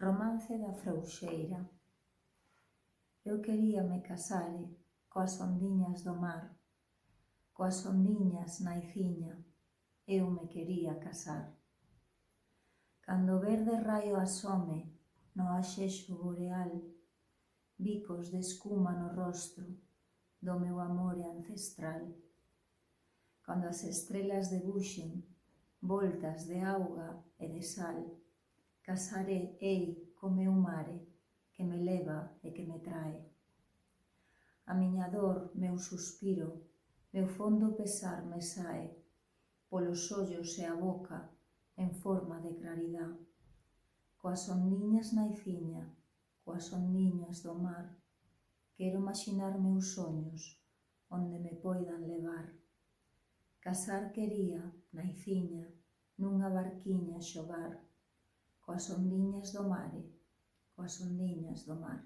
Romance da Frouxeira. Eu queríame casare coas ondiñas do mar, coas ondiñas na iciña, eu me quería casar. Cando o verde raio asome no axexo boreal, bicos de escuma no rostro do meu amore ancestral. Cando as estrelas debuxen voltas de auga e de sal, casare ei co meu mare que me leva e que me trae. A miña dor, meu suspiro, meu fondo pesar me sae polos ollos e a boca en forma de claridá. Coas ondiñas na iciña, coas ondiñas do mar, quero imaxinar meus soños onde me poidan levar. Casar quería na iciña, nunha barquiña xogar, coas ondiñas do mare, coas ondiñas do mar.